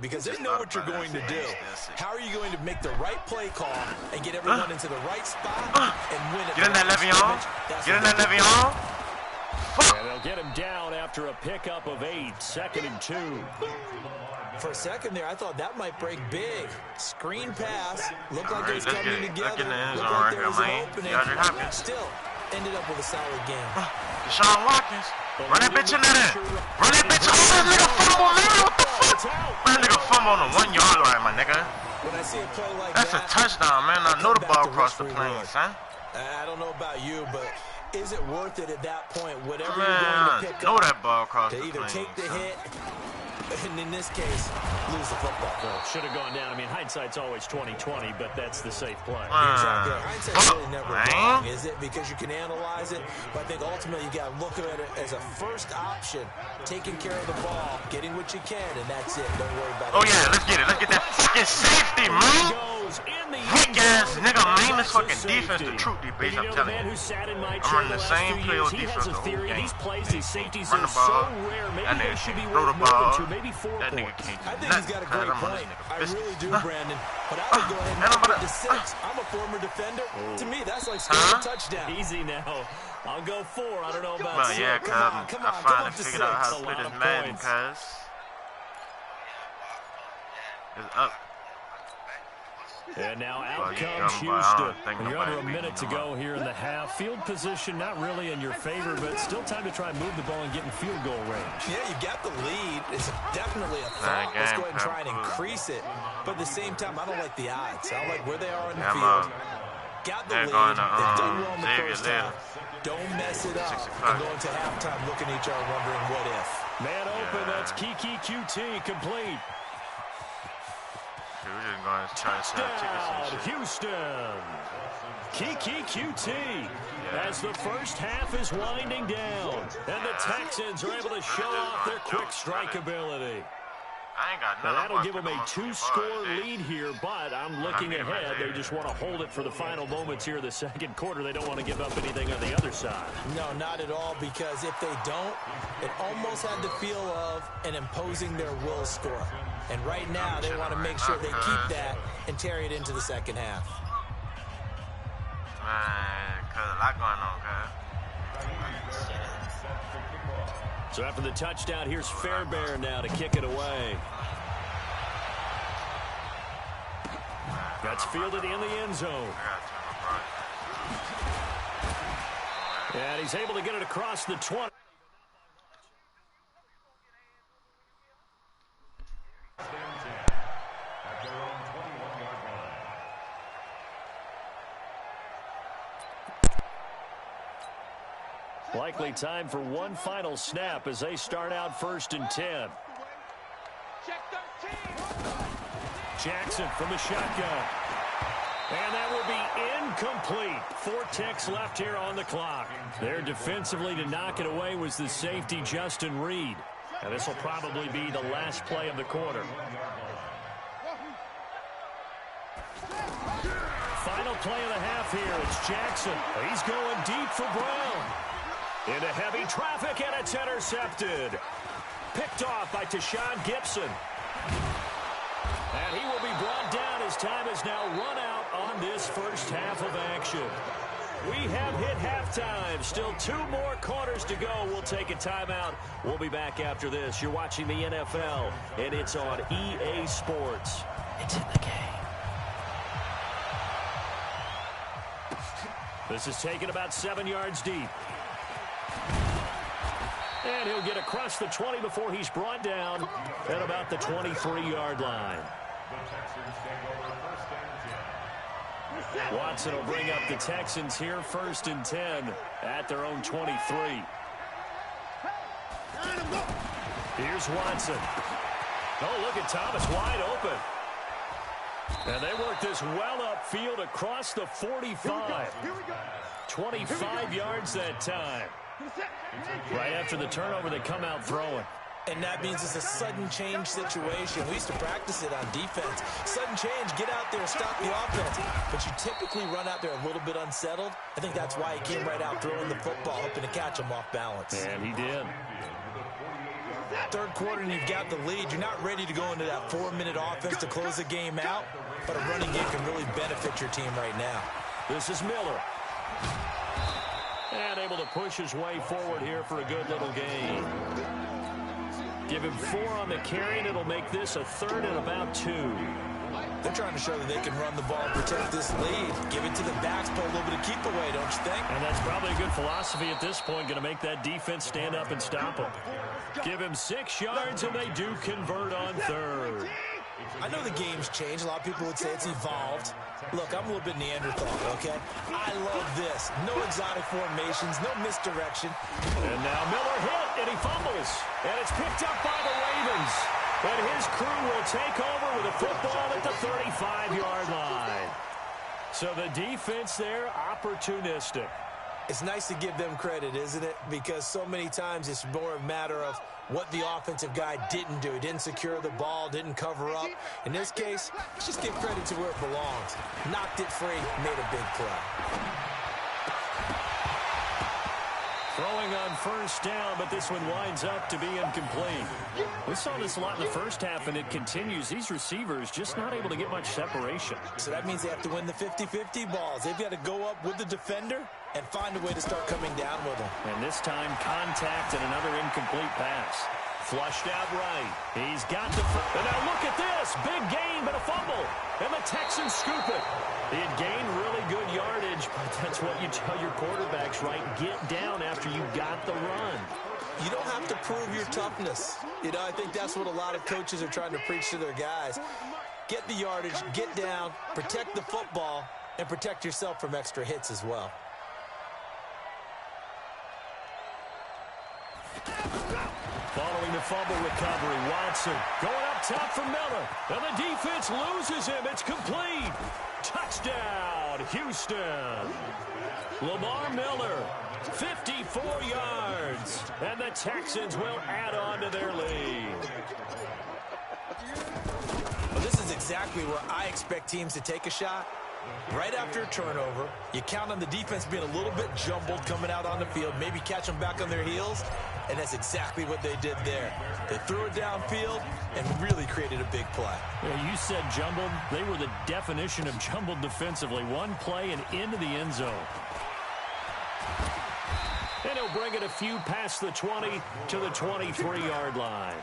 because they know what you're going to do. How are you going to make the right play call and get everyone into the right spot and win it? Get in that Le'Veon. Get in that Le'Veon. And they'll get him down after a pickup of 8, 2nd and 2. For a second there, I thought that might break big. Screen pass. Looked like it was coming together. Looked like there was an opening. Still ended up with a solid game. Deshaun Watkins. Run that bitch in there. Run that bitch. Oh, that nigga fumble, man. What the fuck? That nigga fumble on the 1-yard line, my nigga. When I see a play like that's a touchdown, man. I know the ball crossed the plane, son. I don't know about you, but is it worth it at that point? Whatever man, you're going to pick know up that ball crossed to the either plane, take the hit, and in this case, lose the football. Well, should have gone down. I mean, hindsight's always 20/20, but that's the safe play. Exactly. Hindsight's really never wrong, is it? Because you can analyze it, but I think ultimately you got to look at it as a first option, taking care of the ball, getting what you can, and that's it. Don't worry about it. Oh yeah, let's get it. Let's get that fucking safety, man. Weak ass nigga, man. This fucking defense, the truth debate. I'm telling you. I'm running the same play on defense the whole game. These plays, these safeties run are the ball. so rare. Maybe That they nigga should be can't throw the worth more ball. than 2, maybe 4 That nigga points. can't do I think he's got a great point. I really do, Brandon. But I would go ahead and put it to 6. I'm a former defender. To me, that's like scoring a touchdown. Easy now. I'll go 4. I don't know about 6. Well, yeah, cuz I finally figured out how to play this Madden, cuz. It's up. And now out comes Houston. You're under a minute to go here in the half. Field position not really in your favor, but still time to try and move the ball and get in field goal range. Yeah, you got the lead. It's definitely a thought. Let's go ahead and try and increase it. But at the same time, I don't like the odds. I don't like where they are in the field. Got the lead. They've done well in the first half. Don't mess it up. And go into halftime looking at each other wondering what if. Man open, that's Kiki QT complete. Touchdown, Houston. Kiki QT as the first half is winding down. And the Texans are able to show off their quick strike ability. Now that'll give them a 2-score lead here, but I'm looking ahead. They just want to hold it for the final moments here in the second quarter. They don't want to give up anything on the other side. No, not at all, because if they don't, it almost had the feel of an imposing their will score. And right now, they want to make sure they keep that and carry it into the second half. Man, cuz a lot going on, cuz. So after the touchdown, here's Fairbairn now to kick it away. That's fielded in the end zone. And he's able to get it across the 20. Likely time for one final snap as they start out 1st and 10. Jackson from the shotgun. And that will be incomplete. 4 ticks left here on the clock. There defensively to knock it away was the safety Justin Reed. And this will probably be the last play of the quarter. Final play of the half here. It's Jackson. He's going deep for Brown. Into heavy traffic, and it's intercepted. Picked off by Tashawn Gibson. And he will be brought down as time has now run out on this first half of action. We have hit halftime. Still 2 more quarters to go. We'll take a timeout. We'll be back after this. You're watching the NFL, and it's on EA Sports. It's in the game. This is taken about 7 yards deep. And he'll get across the 20 before he's brought down at about the 23-yard line. Watson will bring up the Texans here 1st and 10 at their own 23. Here's Watson. Oh, look at Thomas wide open. And they work this well upfield across the 45. 25 yards that time. Right after the turnover, they come out throwing. And that means it's a sudden change situation. We used to practice it on defense. Sudden change, get out there, stop the offense. But you typically run out there a little bit unsettled. I think that's why he came right out throwing the football, hoping to catch him off balance. And he did. Third quarter and you've got the lead. You're not ready to go into that 4-minute offense to close the game out, but a running game can really benefit your team right now. This is Miller. And able to push his way forward here for a good little gain. Give him 4 on the carry, and it'll make this a 3rd and about 2. They're trying to show that they can run the ball and protect this lead. Give it to the backs, put a little bit of keep away, don't you think? And that's probably a good philosophy at this point, going to make that defense stand up and stop them. Give him 6 yards, and they do convert on 3rd. I know the game's changed. A lot of people would say it's evolved. Look, I'm a little bit Neanderthal, okay? I love this. No exotic formations, no misdirection. And now Miller hit, and he fumbles. And it's picked up by the Ravens. And his crew will take over with a football at the 35-yard line. So the defense there, opportunistic. It's nice to give them credit, isn't it? Because so many times it's more a matter of what the offensive guy didn't do. He didn't secure the ball, didn't cover up. In this case, let's just give credit to where it belongs. Knocked it free, made a big play. Throwing on 1st down, but this one winds up to be incomplete. We saw this a lot in the first half, and it continues. These receivers just not able to get much separation. So that means they have to win the 50-50 balls. They've got to go up with the defender and find a way to start coming down with them. And this time, contact and another incomplete pass. Flushed out right. He's got the... And now look at this. Big gain, but a fumble. And the Texans scoop it. He had gained really good yardage, but that's what you tell your quarterbacks, right? Get down after you got the run. You don't have to prove your toughness. You know, I think that's what a lot of coaches are trying to preach to their guys. Get the yardage, get down, protect the football, and protect yourself from extra hits as well. Following the fumble recovery, Watson going up top for Miller. And the defense loses him. It's complete. Touchdown, Houston. Lamar Miller, 54 yards. And the Texans will add on to their lead. Well, this is exactly where I expect teams to take a shot. Right after a turnover, you count on the defense being a little bit jumbled coming out on the field, maybe catch them back on their heels, and that's exactly what they did there. They threw it downfield and really created a big play. Yeah, you said jumbled. They were the definition of jumbled defensively. One play and into the end zone. And he'll bring it a few past the 20 to the 23-yard line.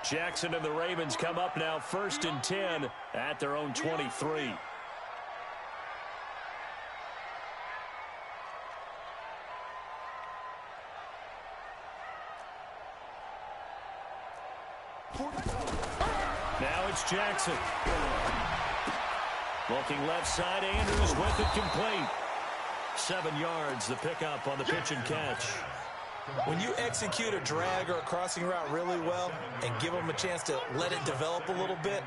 Jackson and the Ravens come up now 1st and 10 at their own 23. Now it's Jackson. Looking left side, Andrews with it complete. 7 yards, the pickup on the pitch and catch. When you execute a drag or a crossing route really well and give them a chance to let it develop a little bit,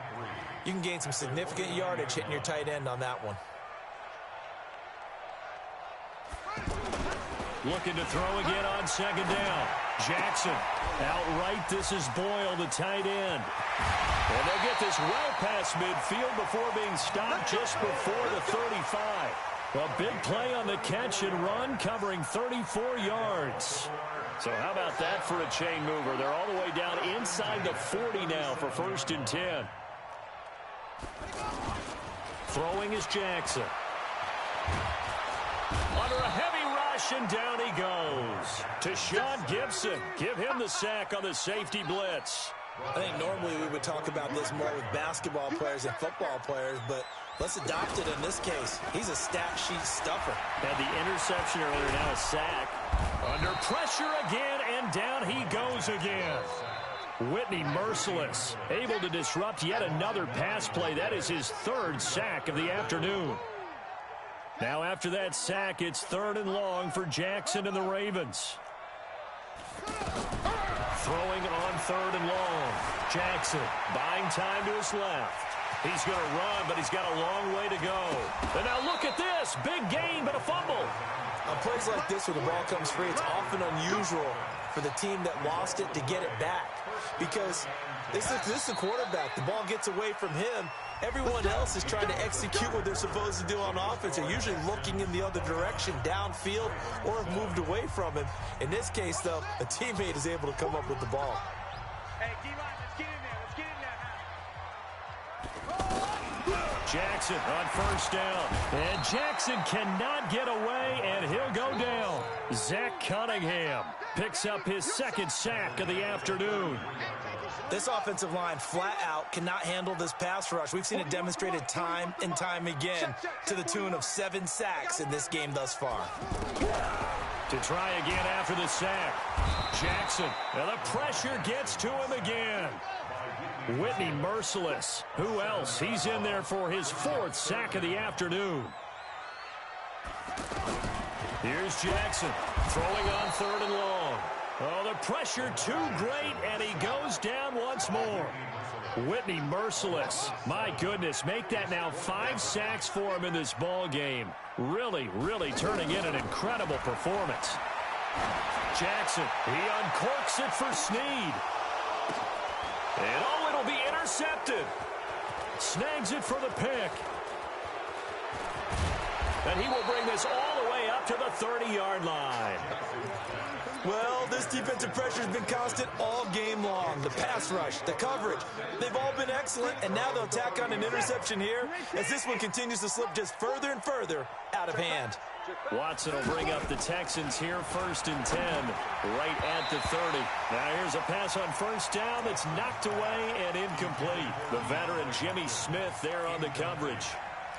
you can gain some significant yardage hitting your tight end on that one. Looking to throw again on 2nd down. Jackson outright. This is Boyle, the tight end. And they'll get this well past midfield before being stopped just before the 35. A big play on the catch and run, covering 34 yards. So how about that for a chain mover? They're all the way down inside the 40 now for 1st and 10. Throwing is Jackson. Under a heavy rush, and down he goes. To Sean Gibson. Give him the sack on the safety blitz. I think normally we would talk about this more with basketball players and football players, but let's adopt it in this case. He's a stat sheet stuffer. Had the interception earlier, now a sack. Under pressure again, and down he goes again. Whitney merciless, able to disrupt yet another pass play. That is his 3rd sack of the afternoon. Now after that sack, it's 3rd and long for Jackson and the Ravens. Throwing on 3rd and long. Jackson buying time to his left. He's going to run, but he's got a long way to go. And now look at this. Big gain, but a fumble. On plays like this where the ball comes free, it's often unusual for the team that lost it to get it back. Because this is a quarterback. The ball gets away from him, Everyone else is trying to execute what they're supposed to do on offense. They're usually looking in the other direction, downfield, or have moved away from him. In this case, though, a teammate is able to come up with the ball. Hey, D-line, let's get in there. Let's get in there now. Jackson on first down. And Jackson cannot get away, and he'll go down. Zach Cunningham picks up his second sack of the afternoon. This offensive line flat out cannot handle this pass rush. We've seen it demonstrated time and time again to the tune of 7 sacks in this game thus far. To try again after the sack. Jackson, and the pressure gets to him again. Whitney merciless. Who else? He's in there for his 4th sack of the afternoon. Here's Jackson throwing on 3rd and long. Oh, the pressure too great, and he goes down once more. Whitney merciless. My goodness, make that now 5 sacks for him in this ball game. Really, really turning in an incredible performance. Jackson, he uncorks it for Snead. And oh, it'll be intercepted. Snags it for the pick. And he will bring this all the way up to the 30-yard line. Well, this defensive pressure has been constant all game long. The pass rush, the coverage, they've all been excellent, and now they'll tack on an interception here as this one continues to slip just further and further out of hand. Watson will bring up the Texans here 1st and 10, right at the 30. Now here's a pass on first down that's knocked away and incomplete. The veteran Jimmy Smith there on the coverage.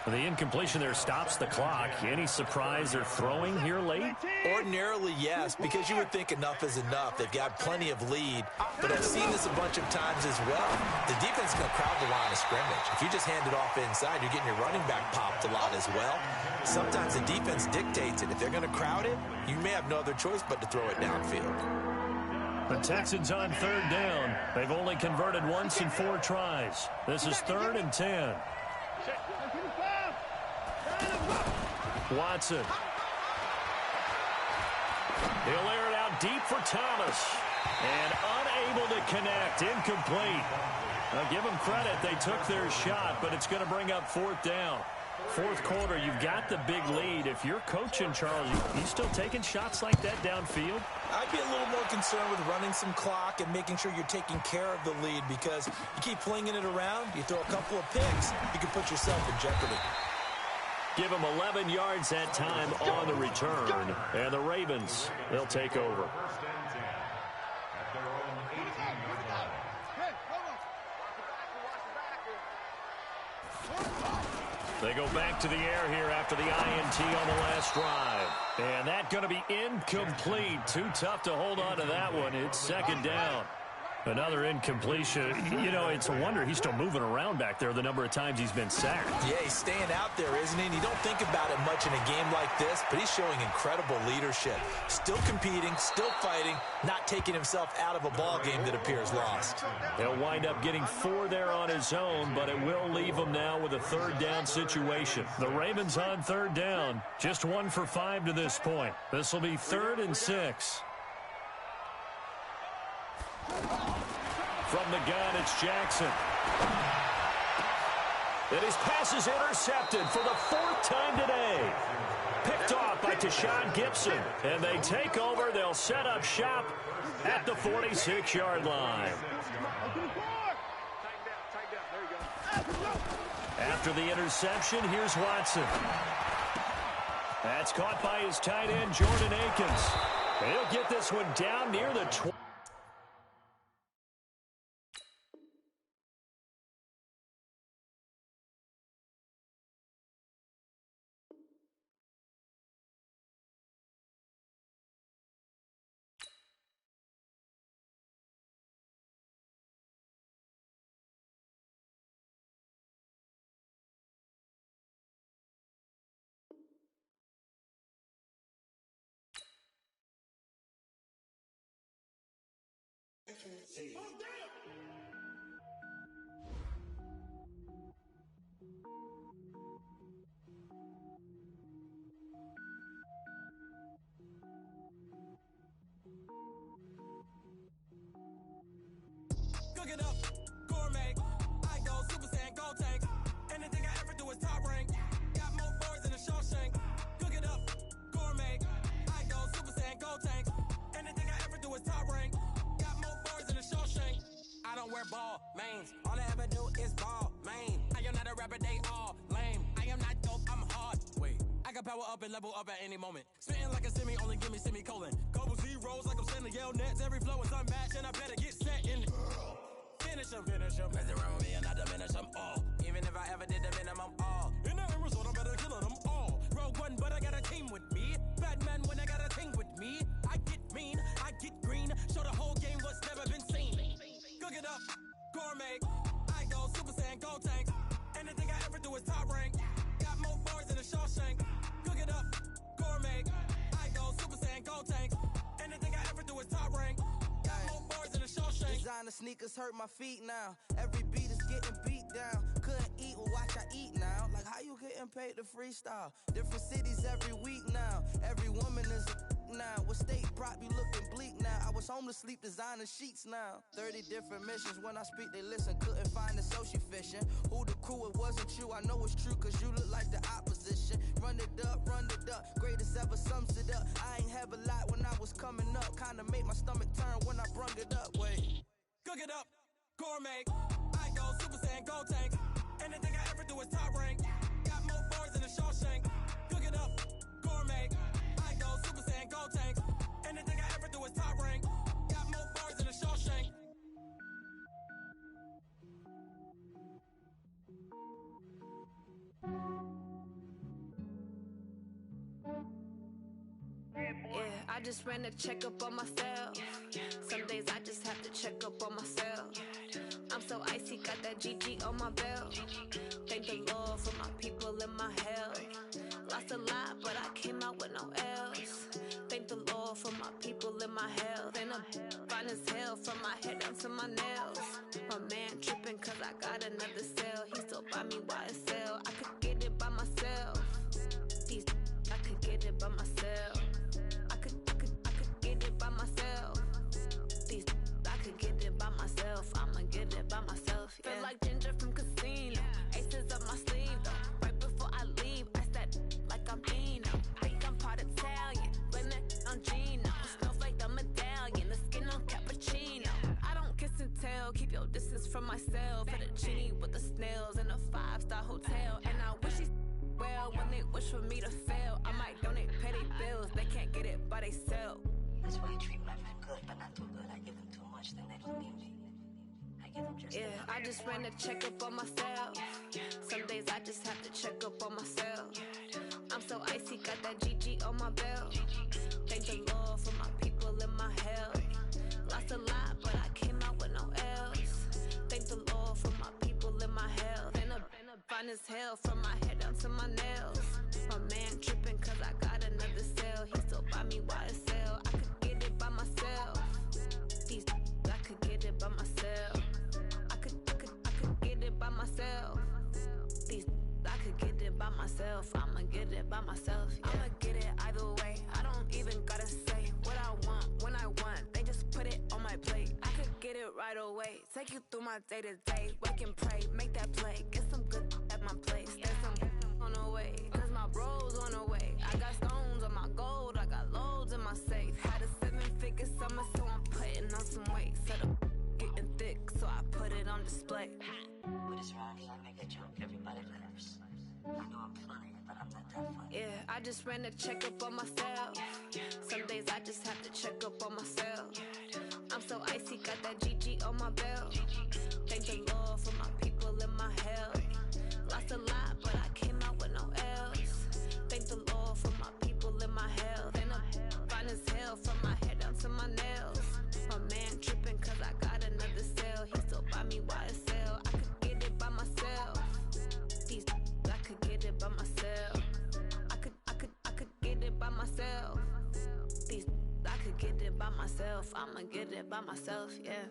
The incompletion there stops the clock. Any surprise they're throwing here late? Ordinarily, yes, because you would think enough is enough. They've got plenty of lead, but I've seen this a bunch of times as well. The defense is going to crowd the line of scrimmage. If you just hand it off inside, you're getting your running back popped a lot as well. Sometimes the defense dictates it. If they're going to crowd it, you may have no other choice but to throw it downfield. The Texans on 3rd down. They've only converted once in 4 tries. This is 3rd and 10. Watson. He'll air it out deep for Thomas. And unable to connect. Incomplete. Now give them credit. They took their shot, but it's going to bring up 4th down. 4th quarter, you've got the big lead. If you're coaching, Charles, you still taking shots like that downfield? I'd be a little more concerned with running some clock and making sure you're taking care of the lead, because you keep flinging it around, you throw a couple of picks, you can put yourself in jeopardy. Give them 11 yards that time on the return. And the Ravens, they'll take over. They go back to the air here after the INT on the last drive. And that's going to be incomplete. Too tough to hold on to that one. It's 2nd down. Another incompletion. You know, it's a wonder he's still moving around back there the number of times he's been sacked. Yeah, he's staying out there, isn't he? And you don't think about it much in a game like this, but he's showing incredible leadership. Still competing, still fighting, not taking himself out of a ball game that appears lost. He'll wind up getting 4 there on his own, but it will leave him now with a 3rd down situation. The Ravens on 3rd down, just 1 for 5 to this point. This will be 3rd and 6. From the gun, it's Jackson. And his pass is intercepted for the 4th time today. Picked off by Tashawn Gibson. And they take over. They'll set up shop at the 46-yard line. After the interception, here's Watson. That's caught by his tight end, Jordan Akins. He'll get this one down near the 20. Cooking up gourmet. I go Super Saiyan, go tank. is top rank. Got more boys in the Shawshank. Cook it up, gourmet. I go Super Saiyan, gold tanks. Anything I ever do is top rank. Got more boys in the Shawshank. I don't wear ball mains. All I ever do is ball main. I am not a rapper, they all lame. I am not dope, I'm hard. Wait, I can power up and level up at any moment. Spitting like a semi, only give me semicolon. Couple zeros like I'm sending yell nets. Every flow is unmatched and I better get set in. Finish them. Mess around with me and I diminish them all. Even if I ever did the minimum all. In the end result, I'm better killing them all. Rogue One, but I got a team with me. Batman when I got a thing with me. I get mean, I get green. Show the whole game what's never been seen. Cook it up, gourmet. I go Super Saiyan, gold tanks. Anything I ever do is top rank. Got more bars in the Shawshank. Cook it up, gourmet. I go Super Saiyan, gold tanks. Anything I ever do is top rank. Got more bars in the Shawshank. Designer sneakers hurt my feet now. Every beat is getting beat down. Couldn't eat, well watch I eat now. Like how you getting paid to freestyle? Different cities every week now. Every woman is a now. With state prop, you looking bleak now. I was home to sleep, designing sheets now. 30 different missions. When I speak, they listen. Couldn't find the social fishing. Who the crew, it wasn't you. I know it's true, cause you look like the opposition. Run it up. Greatest ever sums it up. I ain't have a lot when I was coming up. Kinda made my stomach turn when I brung it up. Wait. Cook it up, gourmet. I go Super Saiyan, gold tanks. Anything I ever do is top rank. Got more bars in the Shawshank. Cook it up, gourmet. I go Super Saiyan, gold tanks. Anything I ever do is top rank. Got more bars in the Shawshank. Yeah, I just ran a checkup on myself. Some days I just have to check up on myself. I'm so icy, got that GG on my belt. Thank the Lord for my people in my health. Lost a lot, but I came out with no L's. Thank the Lord for my people in my health. And I'm fine as hell from my head down to my nails. My man tripping cause I got another cell. He still buy me YSL. I could get it by myself. These I could get it by myself. I could get it by myself. These I could get it by myself. I'ma get it by myself. Yeah. Feel like Ginger from Casino. Aces up my sleeve though. Right before I leave, I said like I'm Dino. Think I'm part Italian. Blame it on Gino. Snowflake the medallion. The skin on cappuccino. I don't kiss and tell. Keep your distance from myself. For the genie with the snails in a 5-star hotel. And I wish he's well when they wish for me to fail. I might donate petty bills. They can't get it by they sell. That's why I treat my friend good, but not too good. I give them too much, then they don't need me. I give them just yeah, I just ran a checkup on myself. Some days I just have to check up on myself. I'm so icy, got that GG on my belt. Thank the Lord for my people in my health. Lost a lot, but I came out with no L's. Thank the Lord for my people in my health. And I'm fine as hell from my head down to my nails. My man tripping cause I got another cell. He still buy me YSL. I could get it by myself. These I could get it by myself. I could get it by myself. These I could get it by myself. I'ma get it by myself. Yeah. I'ma get it either way. I don't even gotta say what I want when I want. They just put it on my plate. I could get it right away. Take you through my day to day. Wake and pray, make that play. Get some good at my place. There's some on the way. Cause my bros on the way. I got stones on my gold. I got loads in my safe. Had a 7-figure summer, so I'm putting on some weight. Set up getting thick, so I put it on display. With this round here, I make a joke, everybody laughs. I know I'm funny, but I'm not that funny. Yeah, I just ran a checkup on myself. Some days I just have to check up on myself. I'm so icy, got that GG on my belt. Thank the Lord for my people in my health. Lost a lot, but I came out with no L's. Thank the Lord for my people in my health. And I'm fine as hell from my head down to my nails. My man tripping cause I got another cell. He still buy me YSL. I could get it by myself. These I could get it by myself. I could get it by myself. These I could get it by myself. I'ma get it by myself, yeah.